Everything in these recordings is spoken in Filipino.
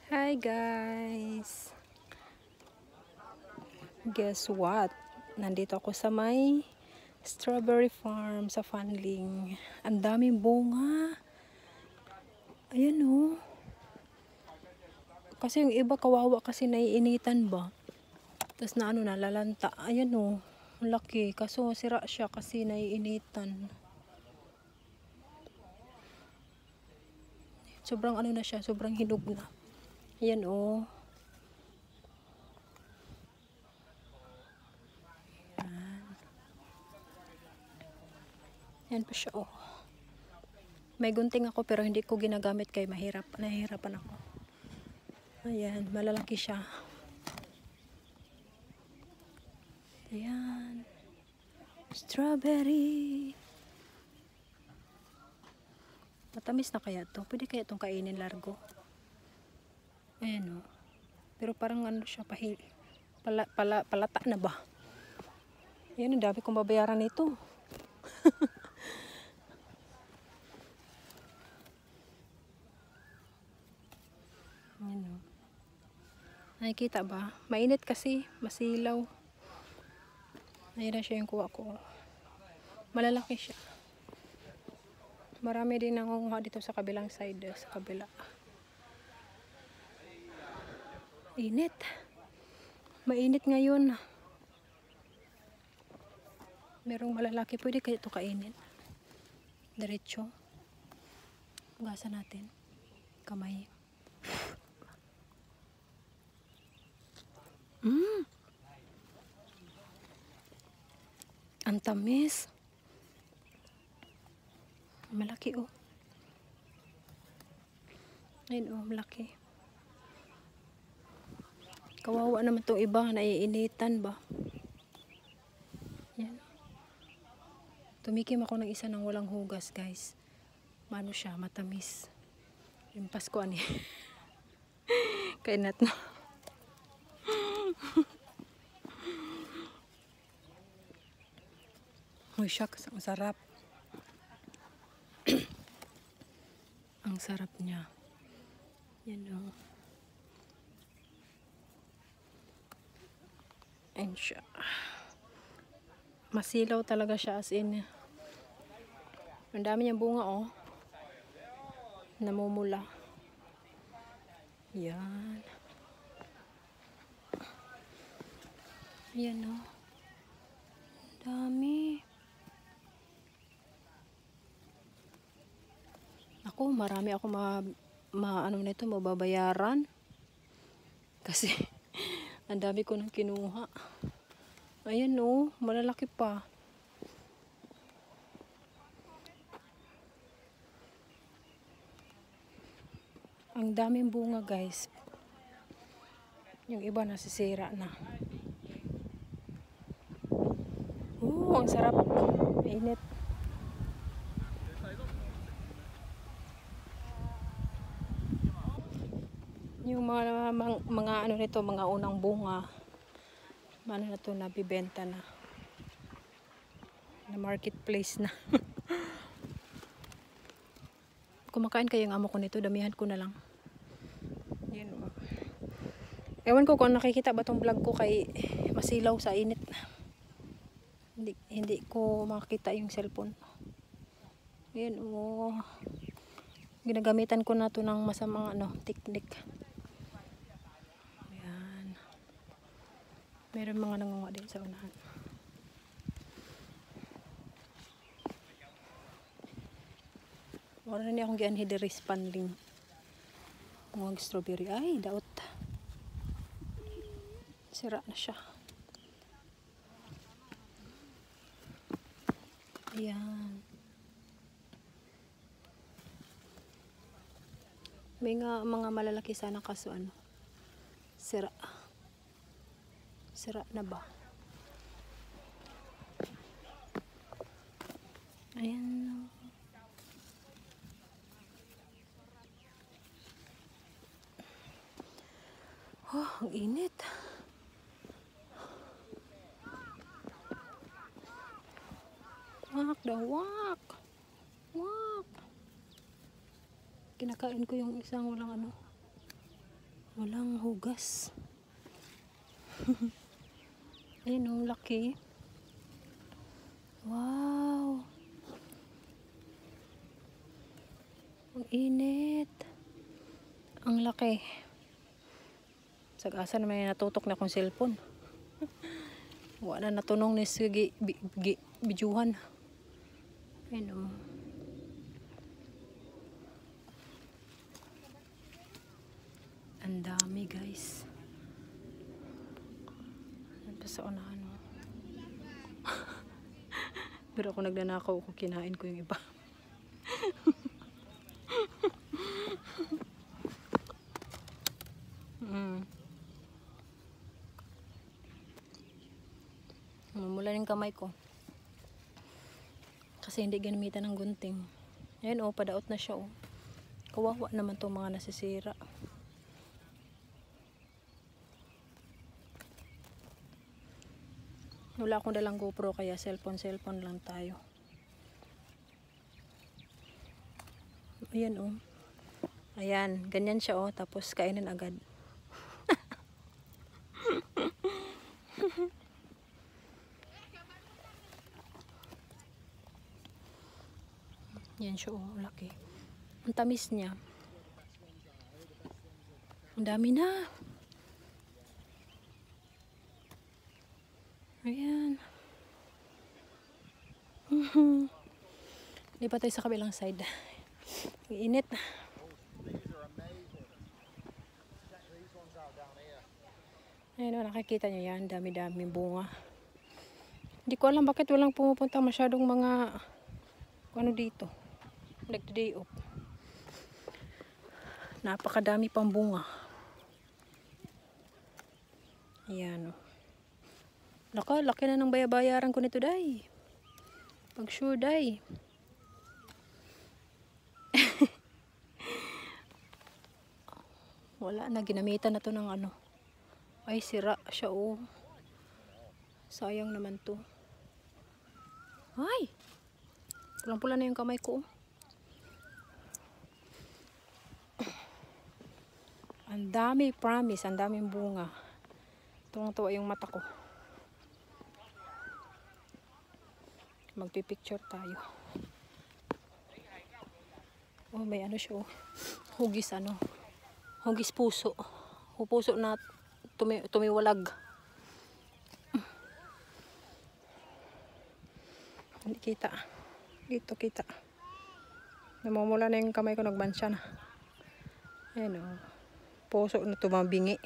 Hi guys! Guess what? Nandito ako sa may strawberry farm sa Fanling. Ang daming bunga. Ayan o. Kasi yung iba kawawa kasi naiinitan ba? Tapos na ano nalalanta. Ayan o. Laki. Kaso sira siya kasi naiinitan. Sobrang ano na siya. Sobrang hinog na. Ayan o. Yan pa siya, oh. May gunting ako pero hindi ko ginagamit kay nahihirapan ako. Ayan, malalaki siya. Ayan. Strawberry. Matamis na kaya to? Pwede kaya itong kainin largo? Ayan, oh. Pero parang ano siya, palata na ba? Ayan, ang dami kong babayaran nito. Ayan, oh. Nakikita ba? Mainit kasi, masilaw. Ayan na siya yung kuha ko. Malalaki siya. Marami din nangunguha dito sa kabilang side, sa kabila. Init. Mainit ngayon. Merong malalaki. Pwede kayo ito kainin. Diretso. Hugasan natin. Kamay. Ang tamis. Malaki, oh. Ayun, oh, malaki. Kawawa naman itong iba. Naiinitan ba? Yan. Tumikim ako ng isa ng walang hugas, guys. Mano siya, matamis. Yung Pasko, ani. Kainat na. Uy, shucks, ang sarap. Ang sarap niya. Yan, oh. Ayan siya. Masilaw talaga siya, as in. Ang dami niyang bunga, oh. Namumula. Yan. Yan, oh. Dami. Ako, marami ako ano nito, mababayaran. Kasi, ang dami ko nang kinuha. Ayan, oh. Malalaki pa. Ang daming bunga, guys. Yung iba nasisira na. Ang sarap. Init. Yung mga ano nito, mga unang bunga. Ano na to, nabibenta na. Na marketplace na. Kumakain kayo ng amo ko nito, damihan ko na lang. Yan, oh. Ewan ko kung nakikita ba tong vlog ko kay masilaw sa init. Hindi ko makita yung cellphone. Ayan, oh. Ginagamitan ko na to ng masamang technique. Ayan. Meron mga nangunga din sa unahan. Wala na akong gianhideris panling. Mga strawberry. Ay, daot. Sira na siya. Ayan. May mga malalaki sana kaso ano. Sira. Sira na ba? Ayan. Oh, ang init. Wak daw, wak. Wak. Kinakain ko yung isang walang ano. Walang hugas. Ayun oh, laki. Wow. Ang init. Ang laki. Sag-asa naman yung natutok na akong cellphone. Wala na natunong ni sige bijuhan. Ayun oh. Ang dami guys. Ito sa unahan oh. Pero ako nagnanakaw ako, kinain ko yung iba. Mamula yung kamay ko. Kasi hindi ginamitan ng gunting. Ayan oh, padaot na siya oh. Kawawa naman itong mga nasisira. Wala akong dalang GoPro kaya cellphone lang tayo. Ayan oh. Ayan, ganyan siya oh. Tapos kainin agad. Yan siya oh, laki. Ang tamis niya. Ang dami na. Ayan. Lipat tayo sa kabilang side. Ang init. Ayan o, nakikita nyo yan. Dami-dami bunga. Hindi ko alam bakit walang pumupunta masyadong mga ano dito. Nag-day off. Napakadami pang bunga. Ayan o. Laki na ng bayaran ko nito, day. Pag sure, day. Wala na, ginamitan na to ng ano. Ay, sira siya, oh. Sayang naman to. Ay! Pulang-pula na yung kamay ko, oh. Ang dami, promise. Ang daming bunga. Tuwang-tuwa yung mata ko. Magpipicture tayo. Oh, may ano siya, oh. Hugis ano. Hugis puso. Puso na tumiwalag. Hindi kita. Dito kita. Namumula na yung kamay ko, nagbansya na. Ayan o. Puso na tumabingi.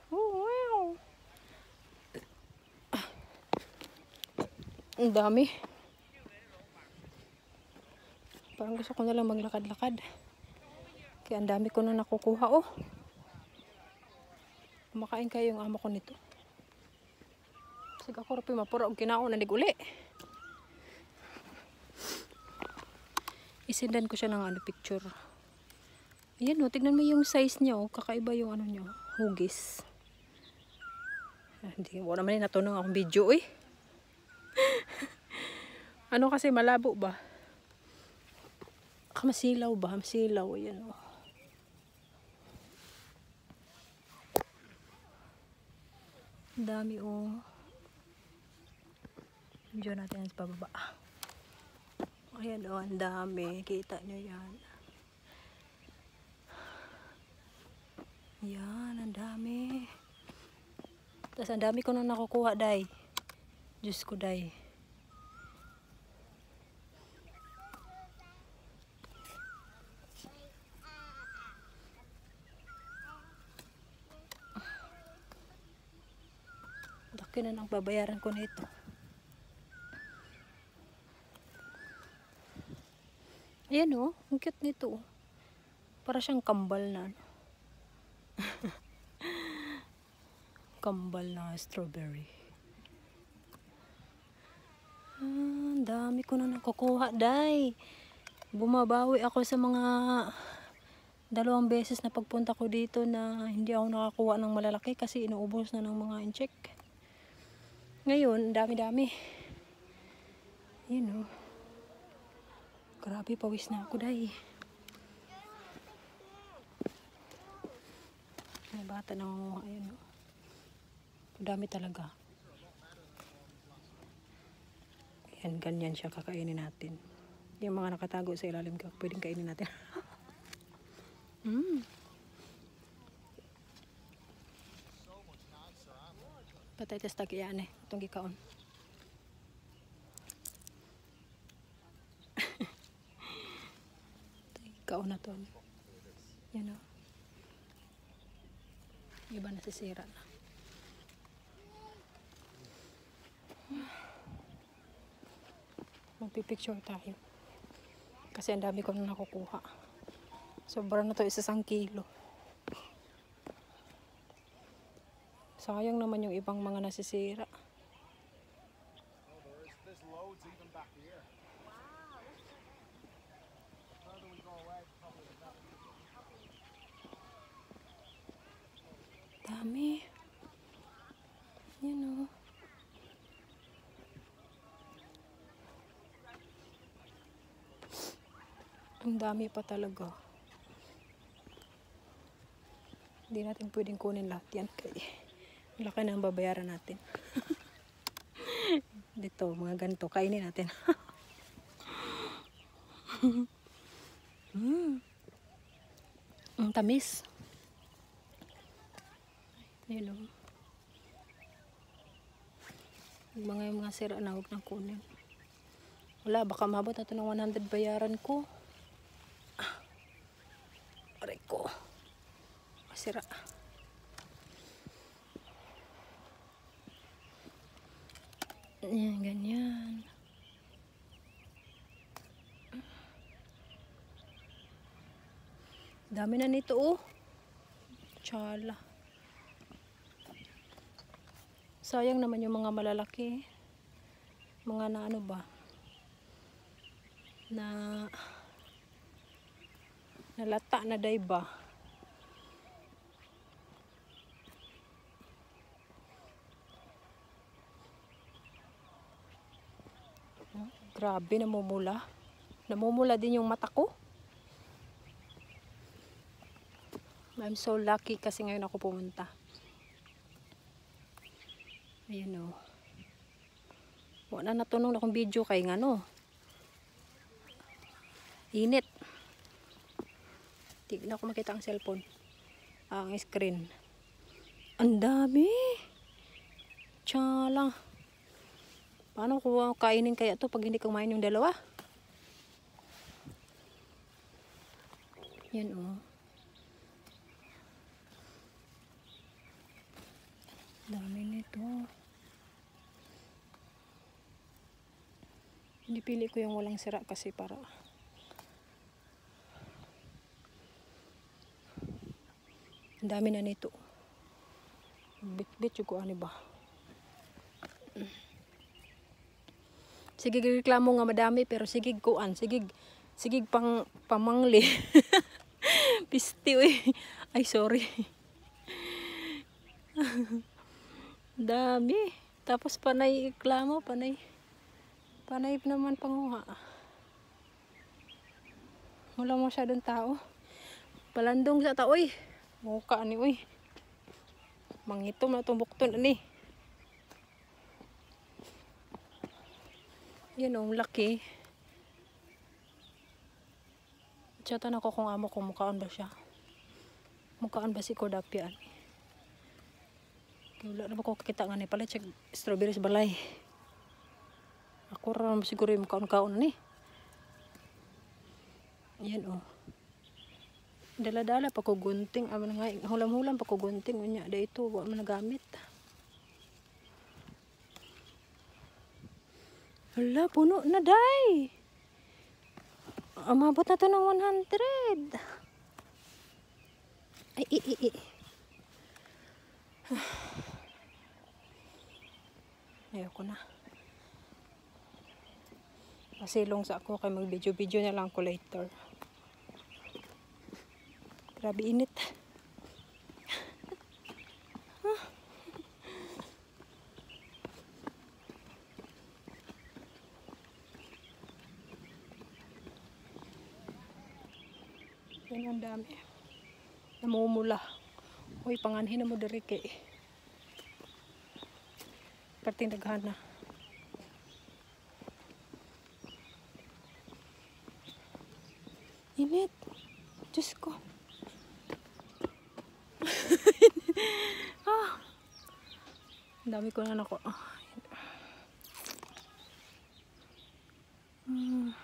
Oh, wow. Ang dami. Parang gusto ko na lang maglakad-lakad. Kaya ang dami ko na nakukuha, oh. Kumakain kayo yung amo ko nito. Sige ako rapi mapura og kinaon na uli. Isindan ko siya ng ano, picture. Ayan oh, tignan mo yung size niya oh. Kakaiba yung ano niya, hugis. Hindi mo naman natunong akong video eh. Ano kasi malabo ba? Masilaw ba? Masilaw. Ayan oh. Ang dami oh. Diyan natin sa pababa. Ayan oh, ang dami. Kita nyo yan. Yan, ang dami. Tapos ang dami ko nang nakukuha, day. Diyos ko, day. Laki na nang babayaran ko nito. Ayan oh, ang cute nito. Para siyang kambal na ano. Kambal na strawberry. Ang dami ko na nakukuha, day. Bumabawi ako sa mga 2 beses na pagpunta ko dito na hindi ako nakakuha ng malalaki kasi inuubos na ng mga incheck. Ngayon, dami-dami. Yun oh. Grabe, pawis na ako, day. bata nangunguha. Ayan, oh. Dami talaga. Ayan, ganyan siya kakainin natin. Yung mga nakatago sa ilalim ko, pwedeng kainin natin. Patay tas tagiyan eh. Itong gikaon. Gikaon na to. Yan o. Iba nasisira na. Magpipicture tayo. Kasi ang dami ko na nakukuha. Sobra na to, 1 kilo. Sayang naman yung ibang mga nasisira. There's loads even back here. Wow. Further we go away, probably the better. Dami. Yan o. Ang dami pa talaga. Hindi natin pwedeng kunin lahat yan. Kaya laki na ang babayaran natin. Dito, mga ganito. Kainin natin. Ang tamis. Ayun o. Yung mga sira na huwag nang kunin. Wala, baka mabot na ito ng 100 bayaran ko. Aray ko. Masira. Yan, ganyan. Dami na nito oh. Tsala. Sayang naman yung mga malalaki. Mga na ano ba? Na nalata na dayba. Grabe, namumula. Namumula din yung mata ko. I'm so lucky kasi ngayon ako pumunta. Ayan o. Wala na tunong akong video kay nga no. Init. Di na ako makita ang cellphone. Ang screen. Ang dami. Tsala. Paano ko kainin kaya to pag hindi kumain yung dalawa? Yan o. Dami nito. Pinipili ko yung walang sira kasi para ang dami na nito. Bit-bit yung kuha ba? Sige reklamo nga madami pero sigig kuan, sigig pamangli. Pisti uy. Ay sorry. Dami. Tapos panay reklamo, panay naman panguha. Wala masyadong tao. Palandong sa tao uy. Mukha ni uy. Mangitom na tumbukton ani. Yan o, laki. Chatan ako kung amo kung mukhaan ba siya. Mukhaan ba si Cordapia? Wala na ba ko kakita nga ni pala. Check strawberries balay. Ako rin siguro yung mukhaan-kaon ni. Yan o. Dala-dala pa ko gunting. Hulam-hulam pa ko gunting. Unya, dito, wala mo nagamit. Hala, puno na day. Umabot na to ng 100. Ay. Ayoko na. Pasilong sa ako kay mag-video na lang ko later. Grabe init. Yan ang dami. Namumula. Uy, panganhin na mo diri kay. Perting daghana. Init. Diyos ko. Ah. Ang dami ko na nako. Ang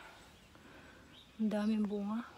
daming bunga.